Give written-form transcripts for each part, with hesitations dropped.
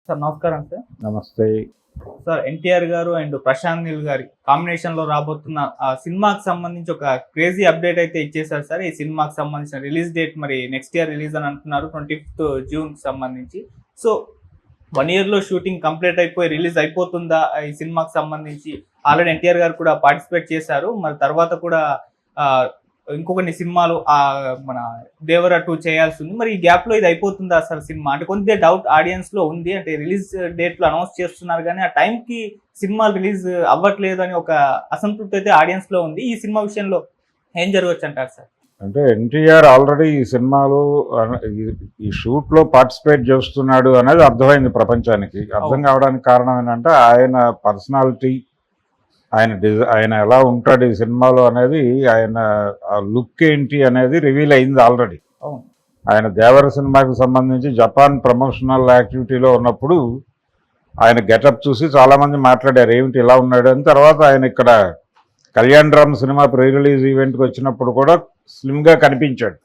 Sir నమస్కారం sir. నమస్తే. Sir NTR గారు అండ్ ప్రశాంత్ నీల్ గారి కాంబినేషన్ లో రాబోతున్న ఆ సినిమాకి సంబంధించి ఒక క్రేజీ అప్డేట్ అయితే ఇచ్చేసారు సార్. ఈ సినిమాకి సంబంధించిన రిలీజ్ డేట్ మరి నెక్స్ట్ ఇయర్ రిలీజ్ అని అంటున్నారు, 25th జూన్ సంబంధించి. సో 1 year లో షూటింగ్ కంప్లీట్ అయిపోయి రిలీజ్ అయిపోతుందా ఈ సినిమాకి సంబంధించి? ఆల్రెడీ ఎన్టీఆర్ గారు కూడా పార్టిసిపేట్ చేశారు. మరి తర్వాత కూడా ఇంకొన్ని సినిమాలు మన దేవర 2 చేయాల్సి ఉంది. మరి ఈ గ్యాప్ లో ఇది అయిపోతుందా అసలు సినిమా? అంటే కొంత డౌట్ ఆడియన్స్ లో ఉంది. అంటే రిలీజ్ డేట్ లో అనౌన్స్ చేస్తున్నారు కానీ ఆ టైం కి సినిమా రిలీజ్ అవ్వట్లేదు అని ఒక అసంతృప్తి అయితే ఆడియన్స్ లో ఉంది. ఈ సినిమా విషయంలో ఏం జరగవచ్చు అంటారు సార్? అంటే ఎన్టీఆర్ ఆల్రెడీ ఈ సినిమాలో ఈ షూట్ లో పార్టిసిపేట్ చేస్తున్నాడు అనేది అర్థమైంది ప్రపంచానికి. అర్థం కావడానికి కారణం ఏంటంటే ఆయన పర్సనాలిటీ, ఆయన ఎలా ఉంటాడు ఈ సినిమాలో అనేది, ఆయన లుక్ ఏంటి అనేది రివీల్ అయింది ఆల్రెడీ. ఆయన దేవర సినిమాకి సంబంధించి జపాన్ ప్రమోషనల్ యాక్టివిటీలో ఉన్నప్పుడు ఆయన గెటప్ చూసి చాలా మంది మాట్లాడారు, ఏమిటి ఇలా ఉన్నాడు అని. తర్వాత ఆయన ఇక్కడ Kalyan Ram cinema pre release ఈవెంట్కి వచ్చినప్పుడు కూడా స్లిమ్ గా కనిపించాడు.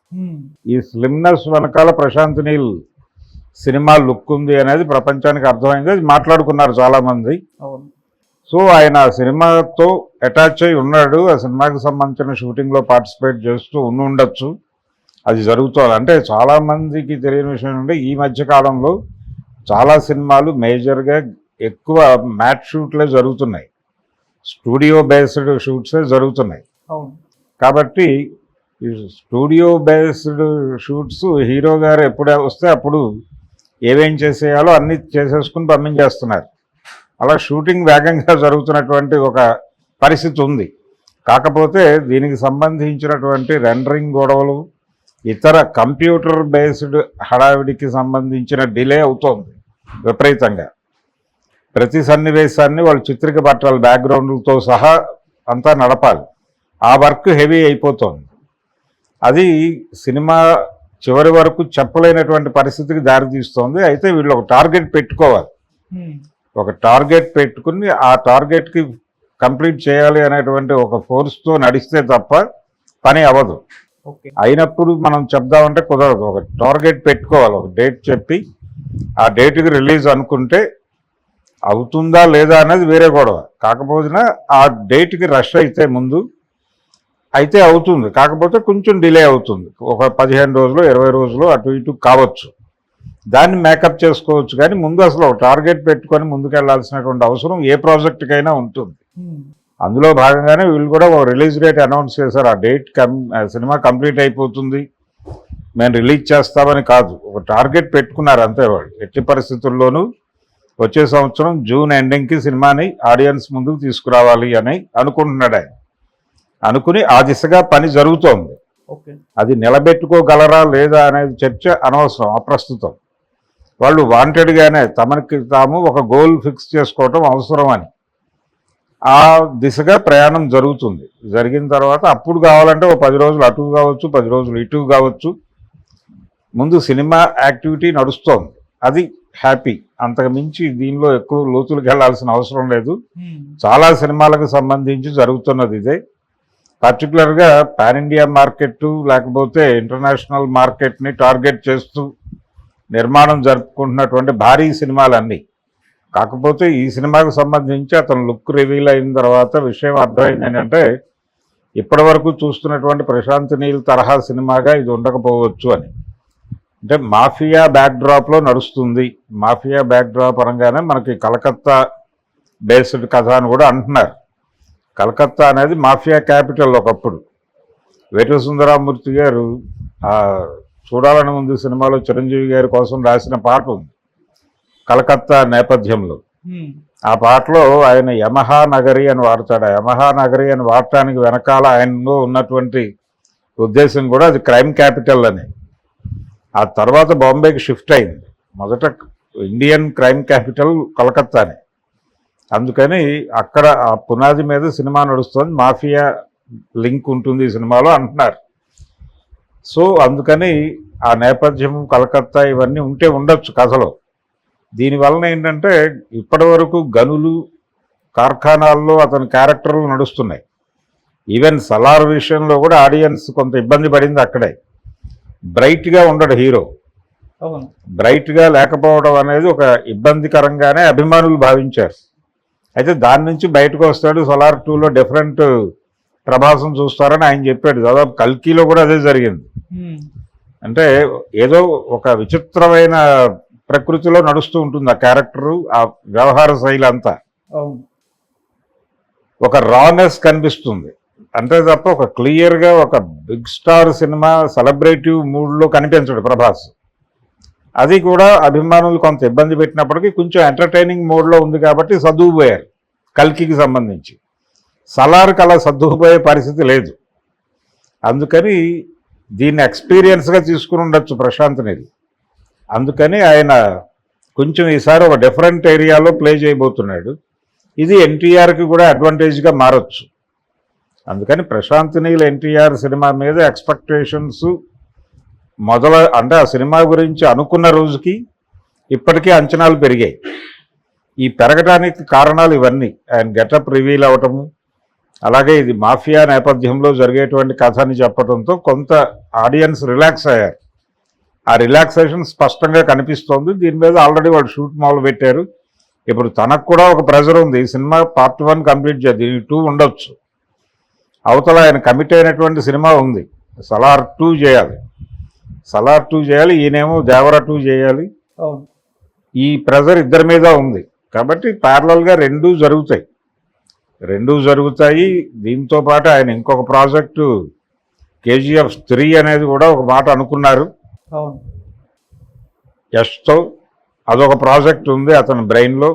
ఈ స్లిమ్నెస్ వెనకాల ప్రశాంత్ నీల్ సినిమా లుక్ ఉంది అనేది ప్రపంచానికి అర్థమైంది. అది మాట్లాడుకున్నారు చాలా మంది. సో ఆయన సినిమాతో అటాచ్ అయి ఉన్నాడు, ఆ సినిమాకి సంబంధించిన షూటింగ్లో పార్టిసిపేట్ చేస్తూ ఉండొచ్చు. అది జరుగుతుంది. అంటే చాలామందికి తెలియని విషయం అంటే ఈ మధ్య కాలంలో చాలా సినిమాలు మేజర్గా ఎక్కువ మ్యాట్ షూట్లే జరుగుతున్నాయి, స్టూడియో బేస్డ్ షూట్సే జరుగుతున్నాయి. కాబట్టి ఈ స్టూడియో బేస్డ్ షూట్స్ హీరో గారు ఎప్పుడే వస్తే అప్పుడు ఏమేం చేసేయాలో అన్నీ చేసేసుకుని పంపించేస్తున్నారు. అలా షూటింగ్ వేగంగా జరుగుతున్నటువంటి ఒక పరిస్థితి ఉంది. కాకపోతే దీనికి సంబంధించినటువంటి రెండరింగ్ గొడవలు, ఇతర కంప్యూటర్ బేస్డ్ హడావిడికి సంబంధించిన డిలే అవుతోంది విపరీతంగా. ప్రతి సన్నివేశాన్ని వాళ్ళు చిత్రిక పట్టాలి, బ్యాక్గ్రౌండ్లతో సహా అంతా నడపాలి. ఆ వర్క్ హెవీ అయిపోతుంది. అది సినిమా చివరి వరకు చెప్పలేనటువంటి పరిస్థితికి దారితీస్తోంది. అయితే వీళ్ళు ఒక టార్గెట్ పెట్టుకోవాలి, ఒక టార్గెట్ పెట్టుకుని ఆ టార్గెట్కి కంప్లీట్ చేయాలి అనేటువంటి ఒక ఫోర్స్తో నడిస్తే తప్ప పని అవ్వదు. అయినప్పుడు మనం చెప్దామంటే కుదరదు. ఒక టార్గెట్ పెట్టుకోవాలి, ఒక డేట్ చెప్పి ఆ డేట్కి రిలీజ్ అనుకుంటే అవుతుందా లేదా అనేది వేరే గొడవ. కాకపోతే ఆ డేట్కి రష్ అయితే ముందు అయితే అవుతుంది, కాకపోతే కొంచెం డిలే అవుతుంది. ఒక 15 రోజులు 20 రోజులు అటు ఇటు కావచ్చు, దాన్ని మేకప్ చేసుకోవచ్చు. కానీ ముందు అసలు ఒక టార్గెట్ పెట్టుకొని ముందుకెళ్లాల్సినటువంటి అవసరం ఏ ప్రాజెక్టుకైనా ఉంటుంది. అందులో భాగంగానే వీళ్ళు కూడా ఒక రిలీజ్ డేట్ అనౌన్స్ చేశారు. ఆ డేట్ సినిమా కంప్లీట్ అయిపోతుంది, మేము రిలీజ్ చేస్తామని కాదు, ఒక టార్గెట్ పెట్టుకున్నారు అంతే. వాళ్ళు ఎట్టి పరిస్థితుల్లోనూ వచ్చే సంవత్సరం జూన్ ఎండింగ్కి సినిమాని ఆడియన్స్ ముందుకు తీసుకురావాలి అని అనుకుంటున్నాడు ఆయన. అనుకుని ఆ దిశగా పని జరుగుతోంది. అది నిలబెట్టుకోగలరా లేదా అనేది చర్చ అనవసరం, అప్రస్తుతం. వాళ్ళు వాంటెడ్గానే తమకి తాము ఒక గోల్ ఫిక్స్ చేసుకోవటం అవసరం అని ఆ దిశగా ప్రయాణం జరుగుతుంది. జరిగిన తర్వాత అప్పుడు కావాలంటే ఒక 10 రోజులు అటు కావచ్చు, 10 రోజులు ఇటు కావచ్చు. ముందు సినిమా యాక్టివిటీ నడుస్తోంది, అది హ్యాపీ. అంతకు మించి దీనిలో ఎక్కువ లోతులకు వెళ్లాల్సిన అవసరం లేదు. చాలా సినిమాలకు సంబంధించి జరుగుతున్నది ఇదే. పర్టికులర్గా పాన్ ఇండియా మార్కెట్ లేకపోతే ఇంటర్నేషనల్ మార్కెట్ని టార్గెట్ చేస్తూ నిర్మాణం జరుపుకుంటున్నటువంటి భారీ సినిమాలన్నీ. కాకపోతే ఈ సినిమాకు సంబంధించి అతను లుక్ రివీల్ అయిన తర్వాత విషయం అర్థమైంది ఏంటంటే, ఇప్పటి వరకు చూస్తున్నటువంటి ప్రశాంత్ నీల్ తరహా సినిమాగా ఇది ఉండకపోవచ్చు అని. అంటే మాఫియా బ్యాక్డ్రాప్లో నడుస్తుంది. మాఫియా బ్యాక్డ్రాప్ అనగానే మనకి కలకత్తా బేస్డ్ కథ అని కూడా అంటున్నారు. కలకత్తా అనేది మాఫియా క్యాపిటల్ ఒకప్పుడు. వేటూరి సుందరరామూర్తి గారు చూడాలని ఉంది సినిమాలో చిరంజీవి గారి కోసం రాసిన పాట ఉంది కలకత్తా నేపథ్యంలో. ఆ పాటలో ఆయన యమహా నగరి అని వాడతాడు. యమహా నగరి అని వాడటానికి వెనకాల ఆయనలో ఉన్నటువంటి ఉద్దేశం కూడా అది క్రైమ్ క్యాపిటల్ అని. ఆ తర్వాత బాంబేకి షిఫ్ట్ అయింది. మొదట ఇండియన్ క్రైమ్ క్యాపిటల్ కలకత్తానే. అందుకని అక్కడ ఆ పునాది మీద సినిమా నడుస్తుంది, మాఫియా లింక్ ఉంటుంది ఈ సినిమాలో అంటున్నారు. సో అందుకని ఆ నేపథ్యం కలకత్తా ఇవన్నీ ఉంటే ఉండొచ్చు కథలో. దీనివలన ఏంటంటే ఇప్పటి వరకు గనులు కార్ఖానాల్లో అతని క్యారెక్టర్లు నడుస్తున్నాయి. ఈవెన్ సలార్ విషయంలో కూడా ఆడియన్స్ కొంత ఇబ్బంది పడింది. అక్కడే బ్రైట్గా ఉండడు హీరో, అవును. బ్రైట్గా లేకపోవడం అనేది ఒక ఇబ్బందికరంగానే అభిమానులు భావించారు. అయితే దాని నుంచి బయటకు వస్తాడు, సలార్ 2లో డిఫరెంట్ ప్రభాసం చూస్తారని ఆయన చెప్పాడు. దాదాపు కల్కిలో కూడా అదే జరిగింది. అంటే ఏదో ఒక విచిత్రమైన ప్రకృతిలో నడుస్తూ ఉంటుంది ఆ క్యారెక్టరు, ఆ వ్యవహార శైలి అంతా. అవును. ఒక రానెస్ కనిపిస్తుంది అంతే తప్ప ఒక క్లియర్గా ఒక బిగ్ స్టార్ సినిమా సెలబ్రేటివ్ మూడ్లో కనిపించడు ప్రభాస్. అది కూడా అభిమానులు కొంత ఇబ్బంది పెట్టినప్పటికీ కొంచెం ఎంటర్టైనింగ్ మోడ్లో ఉంది కాబట్టి సర్దుకుపోయారు కల్కికి సంబంధించి. సలార్కి అలా సర్దుకుపోయే పరిస్థితి లేదు. అందుకని దీన్ని ఎక్స్పీరియన్స్గా తీసుకుని ఉండొచ్చు ప్రశాంత్ నీల్. అందుకని ఆయన కొంచెం ఈసారి ఒక డిఫరెంట్ ఏరియాలో ప్లే చేయబోతున్నాడు. ఇది ఎన్టీఆర్కి కూడా అడ్వాంటేజ్గా మారచ్చు. అందుకని ప్రశాంత్ నీల్ ఎన్టీఆర్ సినిమా మీద ఎక్స్పెక్టేషన్స్ అంటే ఆ సినిమా గురించి అనుకున్న రోజుకి ఇప్పటికీ అంచనాలు పెరిగాయి. ఈ పెరగడానికి కారణాలు ఇవన్నీ. ఆయన గెటప్ రివీల్ అవటము, అలాగే ఇది మాఫియా నేపథ్యంలో జరిగేటువంటి కథ అని చెప్పడంతో కొంత ఆడియన్స్ రిలాక్స్ అయ్యారు. ఆ రిలాక్సేషన్ స్పష్టంగా కనిపిస్తోంది. దీని మీద ఆల్రెడీ వాళ్ళు షూట్ మొదలు పెట్టారు. ఇప్పుడు తనకు కూడా ఒక ప్రెజర్ ఉంది. ఈ సినిమా పార్ట్ 1 కంప్లీట్ చేయాలి, దీనికి 2 ఉండొచ్చు. అవతల ఆయన కమిట్ అయినటువంటి సినిమా ఉంది, సలార్ 2 చేయాలి. సలార్ 2 చేయాలి, ఈయనేమో దేవర 2 చేయాలి. ఈ ప్రెజర్ ఇద్దరి మీద ఉంది కాబట్టి ప్యారలల్గా రెండూ జరుగుతాయి. దీంతో పాటు ఆయన ఇంకొక ప్రాజెక్టు KGF 3 అనేది కూడా ఒక మాట అనుకున్నారు యష్తో. అదొక ప్రాజెక్ట్ ఉంది అతని బ్రెయిన్లో.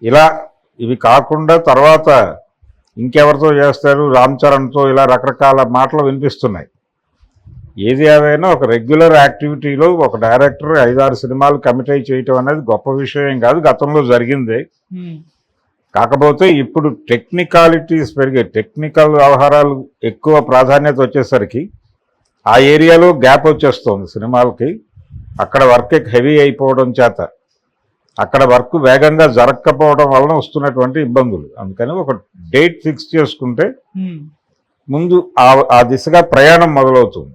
ఇలా ఇవి కాకుండా తర్వాత ఇంకెవరితో చేస్తారు, రామ్ చరణ్తో, ఇలా రకరకాల మాటలు వినిపిస్తున్నాయి. ఏది ఏదైనా ఒక రెగ్యులర్ యాక్టివిటీలో ఒక డైరెక్టర్ 5-6 సినిమాలు కమిట్ అయి చేయటం అనేది గొప్ప విషయం కాదు, గతంలో జరిగిందే. కాకపోతే ఇప్పుడు టెక్నికాలిటీస్ పెరిగాయి, టెక్నికల్ వ్యవహారాలు ఎక్కువ ప్రాధాన్యత వచ్చేసరికి ఆ ఏరియాలో గ్యాప్ వచ్చేస్తుంది సినిమాలకి. అక్కడ వర్క్ హెవీ అయిపోవడం చేత అక్కడ వర్క్ వేగంగా జరగకపోవడం వలన వస్తున్నటువంటి ఇబ్బందులు. అందుకని ఒక డేట్ ఫిక్స్ చేసుకుంటే ముందు ఆ దిశగా ప్రయాణం మొదలవుతుంది.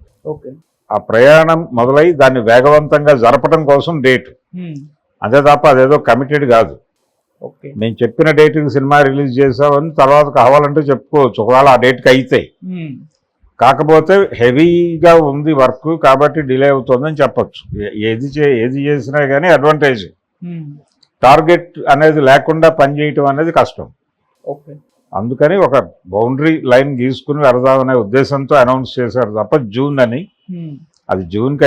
ఆ ప్రయాణం మొదలై దాన్ని వేగవంతంగా జరపడం కోసం డేట్, అంతే తప్ప అదేదో కమిటెడ్ కాదు. నేను చెప్పిన డేట్కి సినిమా రిలీజ్ చేసామని తర్వాత కావాలంటే చెప్పుకోవచ్చు ఒకవేళ ఆ డేట్కి అయితే. కాకపోతే హెవీగా ఉంది వర్క్ కాబట్టి డిలే అవుతుందని చెప్పచ్చు. ఏది చేసినా కానీ అడ్వాంటేజ్. టార్గెట్ అనేది లేకుండా పనిచేయటం అనేది కష్టం. అందుకని ఒక బౌండరీ లైన్ గీసుకుని వెళదామనే ఉద్దేశంతో అనౌన్స్ చేశారు తప్ప జూన్ అని. అది జూన్కి